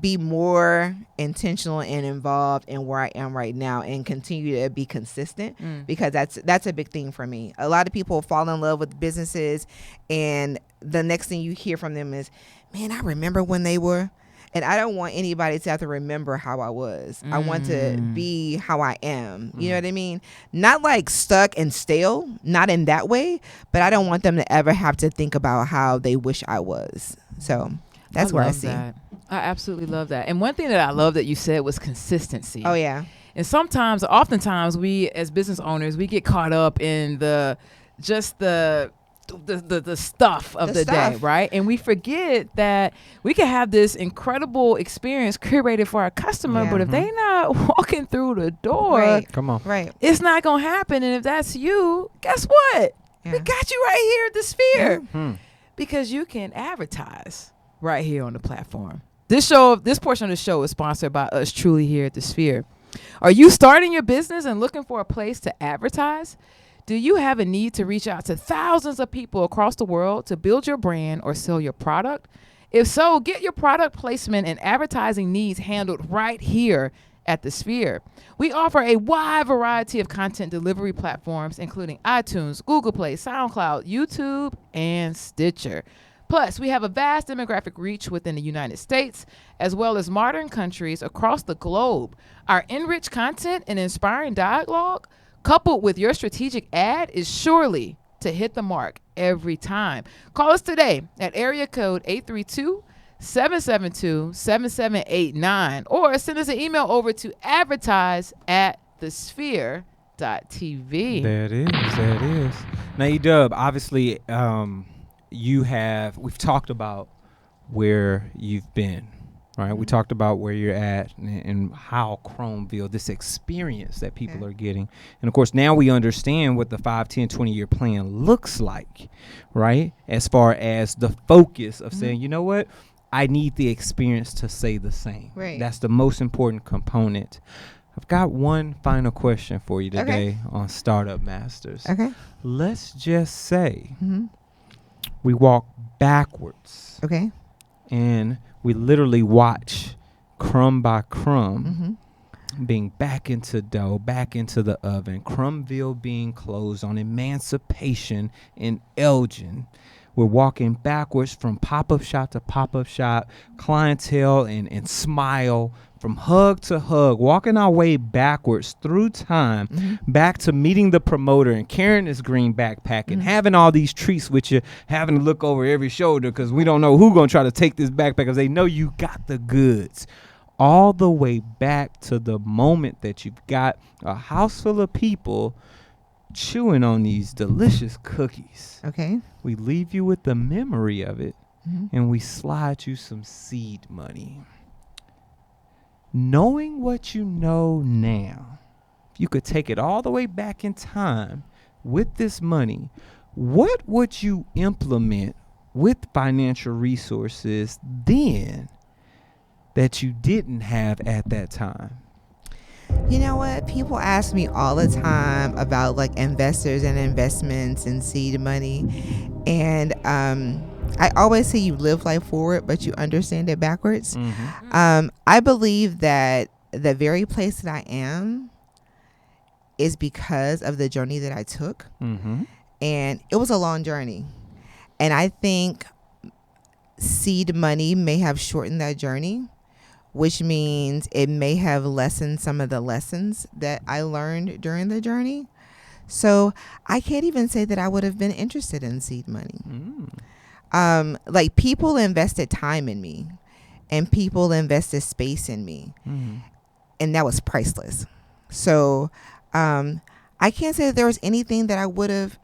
Speaker 5: be more intentional and involved in where I am right now and continue to be consistent, because that's a big thing for me. A lot of people fall in love with businesses and the next thing you hear from them is, man, I remember when they were, And I don't want anybody to have to remember how I was. I want to be how I am. You know what I mean? Not like stuck and stale, not in that way, but I don't want them to ever have to think about how they wish I was. So that's where I see.
Speaker 4: That. I absolutely love that. And one thing that I love that you said was consistency.
Speaker 5: Oh, yeah.
Speaker 4: And oftentimes we as business owners, we get caught up in the stuff of the day, right? And we forget that we can have this incredible experience curated for our customer, but if they not walking through the door,
Speaker 2: Come on.
Speaker 5: Right.
Speaker 4: it's not going to happen. And if that's you, guess what? We got you right here at the Sphere because you can advertise right here on the platform. This portion of the show is sponsored by us truly here at the Sphere. Are you starting your business and looking for a place to advertise? Do you have a need to reach out to thousands of people across the world to build your brand or sell your product? If so, get your product placement and advertising needs handled right here at the Sphere. We offer a wide variety of content delivery platforms, including iTunes, Google Play, SoundCloud, YouTube, and Stitcher. Plus, we have a vast demographic reach within the United States, as well as modern countries across the globe. Our enriched content and inspiring dialogue, coupled with your strategic ad, is surely to hit the mark every time. Call us today at area code 832-772-7789 or send us an email over to advertise@thesphere.tv.
Speaker 2: There it is. Now, E-Dub, obviously, we've talked about where you've been, right? We talked about where you're at and how Chromeville, this experience that people are getting. And of course, now we understand what the 5, 10, 20-year plan looks like, right? As far as the focus of saying, you know what? I need the experience to say the same.
Speaker 5: Right.
Speaker 2: That's the most important component. I've got one final question for you today on Startup Masters.
Speaker 5: Okay.
Speaker 2: Let's just say we walk backwards.
Speaker 5: Okay.
Speaker 2: And we literally watch crumb by crumb being back into dough, back into the oven. Crumbville being closed on Emancipation in Elgin. We're walking backwards from pop-up shop to pop-up shop, clientele and smile, from hug to hug, walking our way backwards through time, back to meeting the promoter and carrying this green backpack and having all these treats with you, having to look over every shoulder because we don't know who's going to try to take this backpack because they know you got the goods. All the way back to the moment that you've got a house full of people chewing on these delicious cookies.
Speaker 5: Okay.
Speaker 2: We leave you with the memory of it, and we slide you some seed money. Knowing what you know now, if you could take it all the way back in time with this money, what would you implement with financial resources then that you didn't have at that time?
Speaker 5: You know what? People ask me all the time about like investors and investments and seed money. And I always say you live life forward, but you understand it backwards. I believe that the very place that I am is because of the journey that I took. And it was a long journey. And I think seed money may have shortened that journey, which means it may have lessened some of the lessons that I learned during the journey. So I can't even say that I would have been interested in seed money. Like people invested time in me and people invested space in me. And that was priceless. So I can't say that there was anything that I would have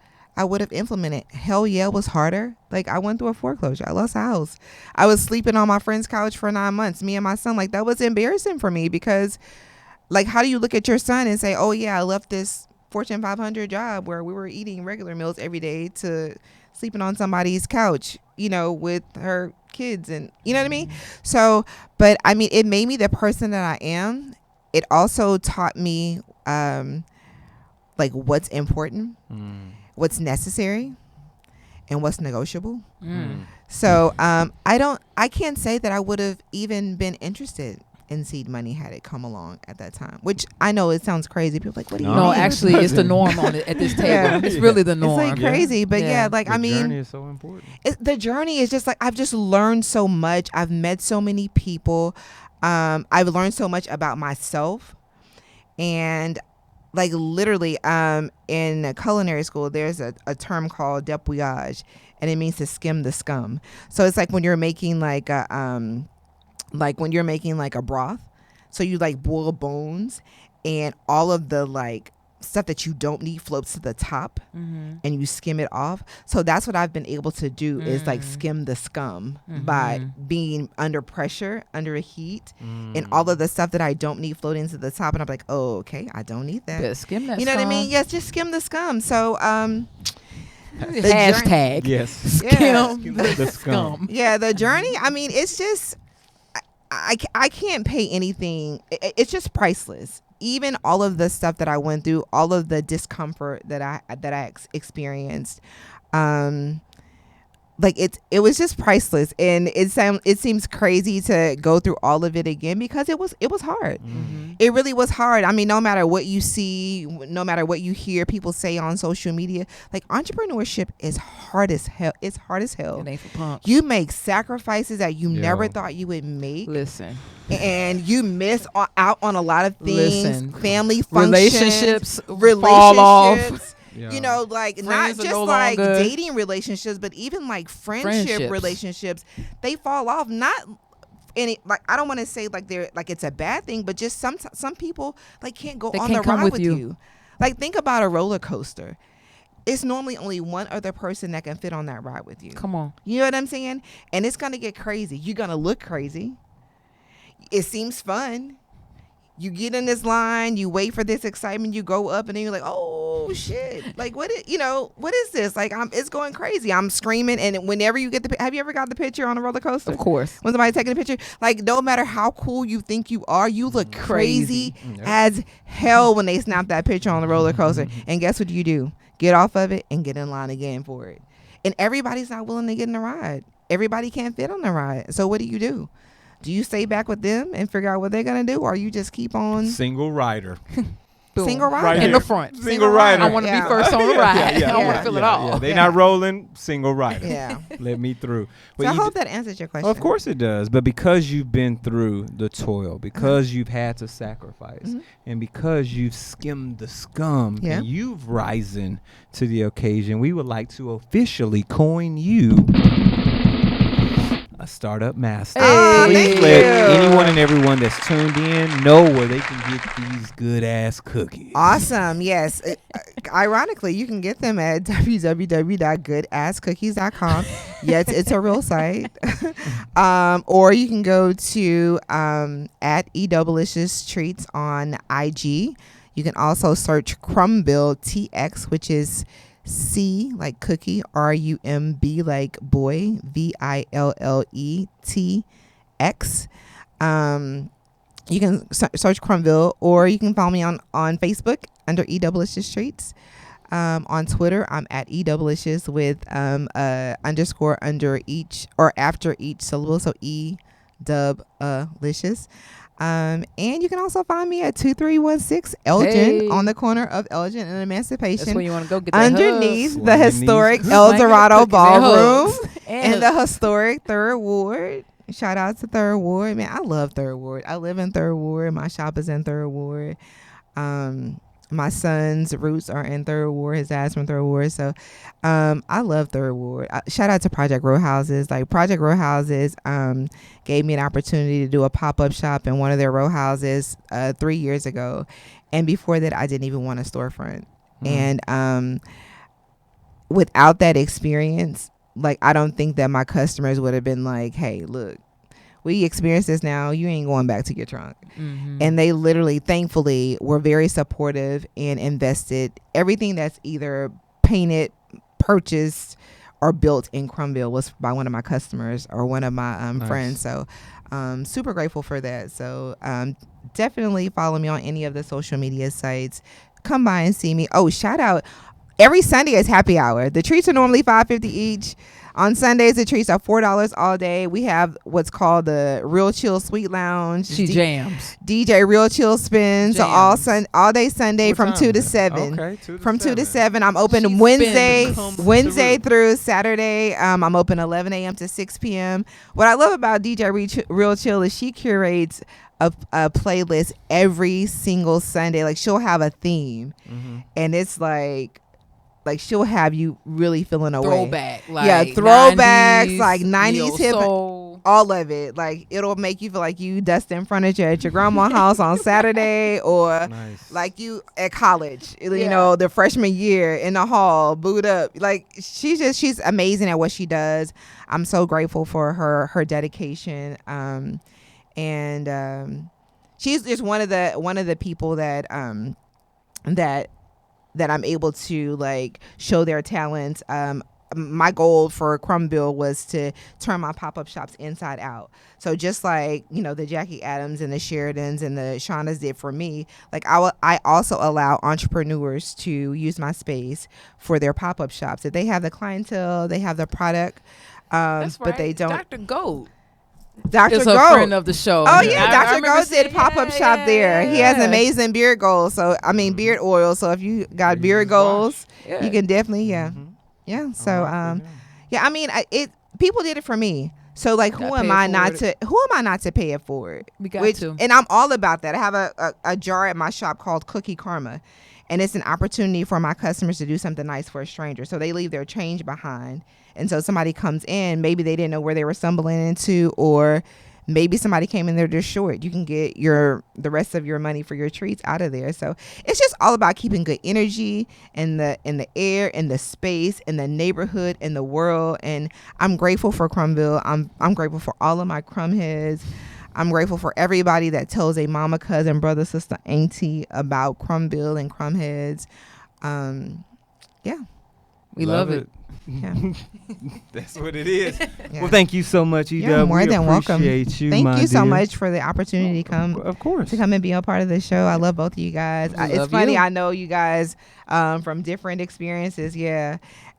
Speaker 5: implemented. Hell yeah, it was harder. Like I went through a foreclosure. I lost a house. I was sleeping on my friend's couch for 9 months, me and my son. Like that was embarrassing for me because like, how do you look at your son and say, oh yeah, I left this Fortune 500 job where we were eating regular meals every day to sleeping on somebody's couch, you know, with her kids and you know what I mean? So, but I mean, it made me the person that I am. It also taught me like what's important, what's necessary, and what's negotiable. So I can't say that I would have even been interested and seed money had it come along at that time, which I know it sounds crazy. People are like, what do you
Speaker 2: No,
Speaker 5: mean?
Speaker 4: actually, it's the norm on it at this table.
Speaker 5: Yeah.
Speaker 4: It's really the norm.
Speaker 5: It's like crazy, but yeah, like
Speaker 2: The
Speaker 5: I mean,
Speaker 2: journey is so important.
Speaker 5: the journey is just like I've just learned so much. I've met so many people. I've learned so much about myself, and like literally, in culinary school, there's a term called depouillage, and it means to skim the scum. So it's like when you're making like a broth. So you like boil bones, and all of the like stuff that you don't need floats to the top, and you skim it off. So that's what I've been able to do is like skim the scum by being under pressure, under a heat, and all of the stuff that I don't need floating to the top. And I'm like, oh, okay, I don't need that.
Speaker 4: Yeah, skim that.
Speaker 5: You know what I mean? Yes, just skim the scum. So
Speaker 4: Hashtag.
Speaker 2: Yes.
Speaker 4: Skim
Speaker 2: The
Speaker 4: the
Speaker 2: scum.
Speaker 4: scum.
Speaker 5: yeah, the journey. I mean, it's just I can't pay anything. It's just priceless. Even all of the stuff that I went through, all of the discomfort that I experienced, like it was just priceless. And it seems crazy to go through all of it again because it was hard. It really was hard. I mean, no matter what you see, no matter what you hear people say on social media, like entrepreneurship is hard as hell. It's hard as hell.
Speaker 4: It ain't for punks.
Speaker 5: You make sacrifices that you
Speaker 2: Yo.
Speaker 5: never thought you would make.
Speaker 4: Listen.
Speaker 5: And you miss out on a lot of things.
Speaker 4: Listen.
Speaker 5: Family functions,
Speaker 4: Relationships fall off.
Speaker 2: Yeah.
Speaker 5: You know, like
Speaker 4: Friends
Speaker 5: not
Speaker 4: are
Speaker 5: just
Speaker 4: no
Speaker 5: like
Speaker 4: longer-
Speaker 5: dating relationships, but even like friendship relationships, they fall off. Not any like I don't want to say like they're like it's a bad thing, but just some people like can't go
Speaker 4: They
Speaker 5: on
Speaker 4: can't
Speaker 5: the
Speaker 4: come
Speaker 5: ride
Speaker 4: with
Speaker 5: with
Speaker 4: you.
Speaker 5: you. Like think about a roller coaster. It's normally only one other person that can fit on that ride with you.
Speaker 4: Come on.
Speaker 5: You know what I'm saying? And it's gonna get crazy. You're gonna look crazy. It seems fun. You get in this line, you wait for this excitement, you go up, and then you're like, "Oh shit! Like what is this? Like it's going crazy. I'm screaming." And whenever you get have you ever got the picture on a roller coaster?
Speaker 4: Of course.
Speaker 5: When somebody's taking a picture, like no matter how cool you think you are, you look crazy as hell when they snap that picture on the roller coaster. And guess what you do? Get off of it and get in line again for it. And everybody's not willing to get in the ride. Everybody can't fit on the ride. So what do? Do you stay back with them and figure out what they're going to do? Or you just keep on
Speaker 2: Single rider.
Speaker 4: Boom.
Speaker 5: single rider?
Speaker 2: Right
Speaker 4: in
Speaker 2: here.
Speaker 4: the front.
Speaker 2: Single rider.
Speaker 4: I want to
Speaker 5: Yeah.
Speaker 4: be first on the ride. I want to feel it all.
Speaker 2: Yeah. They not rolling, single rider.
Speaker 5: Yeah.
Speaker 2: Let me through.
Speaker 5: So I
Speaker 2: you
Speaker 5: hope that answers your question.
Speaker 2: Of course it does. But because you've been through the toil, because you've had to sacrifice, and because you've skimmed the scum,
Speaker 5: Yeah.
Speaker 2: and you've risen to the occasion, we would like to officially coin you a startup master.
Speaker 5: Oh,
Speaker 2: Please
Speaker 5: thank
Speaker 2: let
Speaker 5: you.
Speaker 2: anyone and everyone that's tuned in know where they can get these good ass cookies.
Speaker 5: Awesome. Yes. Ironically, you can get them at www.goodasscookies.com. Yes, it's a real site. Or you can go to at E-dub-a-licious treats on IG. You can also search Crumbill TX, which is C like cookie, RUMB like boy, VILLETX. You can search Crumbill, or you can follow me on Facebook under E-dub-a-licious treats. On Twitter, I'm at E-dub-a-licious with underscore under each or after each syllable, so E-dub-a-licious. And you can also find me at 2316 Elgin on the corner of Elgin and Emancipation.
Speaker 4: That's where you want to go get that
Speaker 5: Underneath
Speaker 4: hug.
Speaker 5: the historic
Speaker 2: Swinging
Speaker 5: El
Speaker 4: Swinging
Speaker 5: Dorado
Speaker 4: cookies and
Speaker 5: Ballroom
Speaker 4: hugs.
Speaker 5: in the historic Third Ward. Shout out to Third Ward. Man, I love Third Ward. I live in Third Ward. My shop is in Third Ward. My son's roots are in Third Ward. His dad's from Third Ward. So I love Third Ward. Shout out to Project Row Houses. Like Project Row Houses gave me an opportunity to do a pop-up shop in one of their row houses 3 years ago. And before that, I didn't even want a storefront. And without that experience, like I don't think that my customers would have been like, hey, look, we experienced this now. You ain't going back to your trunk. And they literally, thankfully, were very supportive and invested. Everything that's either painted, purchased, or built in Crumbill was by one of my customers or one of my friends. So super grateful for that. So definitely follow me on any of the social media sites. Come by and see me. Oh, shout out. every Sunday is happy hour. The treats are normally $5.50 each. On Sundays, the treats are $4 all day. We have what's called the Real Chill Sweet Lounge.
Speaker 4: She jams.
Speaker 5: DJ Real Chill spins. So all day Sunday
Speaker 2: What
Speaker 5: from
Speaker 2: time
Speaker 5: 2 to
Speaker 2: is it?
Speaker 5: 7.
Speaker 2: Okay, 2 to
Speaker 5: From 2 to
Speaker 2: 7.
Speaker 5: 7. I'm open
Speaker 4: She
Speaker 5: Wednesday
Speaker 4: spins.
Speaker 5: Wednesday through Saturday. I'm open 11 a.m. to 6 p.m. What I love about DJ Real Chill is she curates a playlist every single Sunday. Like she'll have a theme, and it's like she'll have you really feeling away.
Speaker 4: Throwback. Like
Speaker 5: Yeah, throwbacks,
Speaker 4: 90s,
Speaker 5: like 90s
Speaker 4: neo
Speaker 5: hip-
Speaker 4: soul.
Speaker 5: All of it. Like it'll make you feel like you dusting furniture at your grandma's house on Saturday, or
Speaker 2: Nice.
Speaker 5: like you at college, you
Speaker 4: Yeah.
Speaker 5: know, the freshman year in the hall, boot up. Like she's amazing at what she does. I'm so grateful for her dedication. And she's just one of the people that I'm able to like show their talents. My goal for Crumbill was to turn my pop-up shops inside out. So just like, you know, the Jackie Adams and the Sheridans and the Shaunas did for me, like I also allow entrepreneurs to use my space for their pop-up shops. If they have the clientele, they have the product,
Speaker 4: That's right.
Speaker 5: but they don't.
Speaker 4: Dr. Goat
Speaker 5: Dr.
Speaker 4: is a
Speaker 5: Goat.
Speaker 4: friend of the show.
Speaker 5: Oh yeah,
Speaker 4: I
Speaker 5: Dr.
Speaker 4: remember
Speaker 5: Goat did
Speaker 4: seeing-
Speaker 5: pop-up shop there. He has
Speaker 4: yeah.
Speaker 5: amazing beard goals. So I mean beard oil. So if you got beard goals,
Speaker 4: Yeah.
Speaker 5: you can definitely So I mean people did it for me. So like who
Speaker 4: Gotta
Speaker 5: am
Speaker 4: pay
Speaker 5: I
Speaker 4: it
Speaker 5: not
Speaker 4: forward.
Speaker 5: to pay it forward?
Speaker 4: We got to.
Speaker 5: And I'm all about that. I have a jar at my shop called Cookie Karma. And it's an opportunity for my customers to do something nice for a stranger. So they leave their change behind. And so somebody comes in, maybe they didn't know where they were stumbling into, or maybe somebody came in there just short. You can get the rest of your money for your treats out of there. So it's just all about keeping good energy in the air, in the space, in the neighborhood, in the world. And I'm grateful for Crumville. I'm grateful for all of my crumb heads. I'm grateful for everybody that tells a mama, cousin, brother, sister, auntie about Crumville and crumb heads.
Speaker 4: We love it.
Speaker 5: Yeah.
Speaker 2: That's what it is.
Speaker 5: Yeah.
Speaker 2: Well, thank you so much, E-dub.
Speaker 5: You're more
Speaker 2: We
Speaker 5: than welcome.
Speaker 2: appreciate you,
Speaker 5: Thank
Speaker 2: my
Speaker 5: you so
Speaker 2: dear.
Speaker 5: much for the opportunity to come.
Speaker 2: Of course.
Speaker 5: To come and be a part of the show. I love both of you guys.
Speaker 4: We
Speaker 5: It's
Speaker 4: love
Speaker 5: funny.
Speaker 4: you.
Speaker 5: I know you guys from different experiences. Yeah.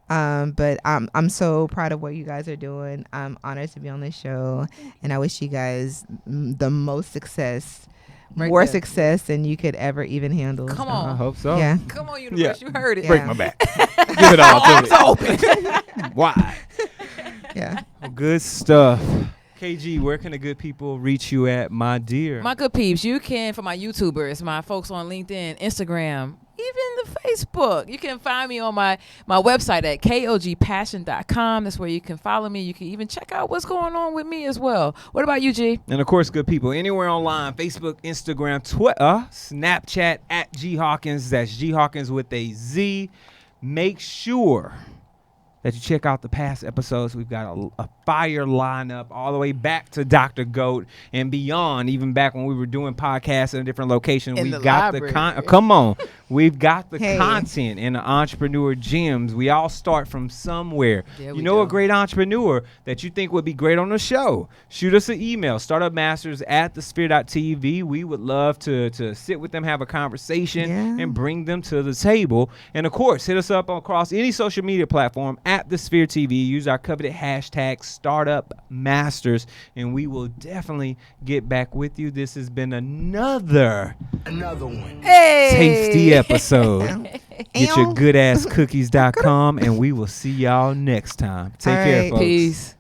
Speaker 5: But I'm so proud of what you guys are doing. I'm honored to be on this show, and I wish you guys the most success,
Speaker 4: Right
Speaker 5: more
Speaker 4: there.
Speaker 5: success than you could ever even handle.
Speaker 4: Come
Speaker 2: I
Speaker 4: on.
Speaker 2: hope so.
Speaker 5: Yeah.
Speaker 4: Come on, universe. You heard it.
Speaker 5: Yeah.
Speaker 2: Break my back. Give it all to me.
Speaker 4: Open.
Speaker 2: Why?
Speaker 5: Yeah.
Speaker 2: Well, good stuff. KG, where can the good people reach you at, my dear?
Speaker 4: My good peeps, you can, for my YouTubers, my folks on LinkedIn, Instagram, even the Facebook. You can find me on my website at kogpassion.com. That's where you can follow me. You can even check out what's going on with me as well. What about you, G?
Speaker 2: And of course, good people, anywhere online, Facebook, Instagram, Twitter, Snapchat at G Hawkins. That's G Hawkins with a Z. Make sure that you check out the past episodes. We've got a fire lineup all the way back to Dr. Goat and beyond, even back when we were doing podcasts in a different location.
Speaker 4: In
Speaker 2: We've
Speaker 4: the
Speaker 2: got
Speaker 4: library.
Speaker 2: come on. We've got the
Speaker 5: Hey.
Speaker 2: content in the entrepreneur gems. We all start from somewhere.
Speaker 4: There
Speaker 2: You
Speaker 4: we
Speaker 2: know a
Speaker 4: go.
Speaker 2: great entrepreneur that you think would be great on the show? Shoot us an email, startupmasters@thesphere.tv. We would love to sit with them, have a conversation,
Speaker 5: Yeah.
Speaker 2: and bring them to the table. And of course, hit us up across any social media platform at The Sphere TV. Use our coveted hashtag StartupMasters, and we will definitely get back with you. This has been another
Speaker 1: one.
Speaker 4: Hey!
Speaker 2: tasty episode. Get your
Speaker 5: Ew.
Speaker 2: goodasscookies.com, and we will see y'all next time. Take
Speaker 5: All
Speaker 2: care,
Speaker 5: right.
Speaker 2: folks.
Speaker 4: Peace.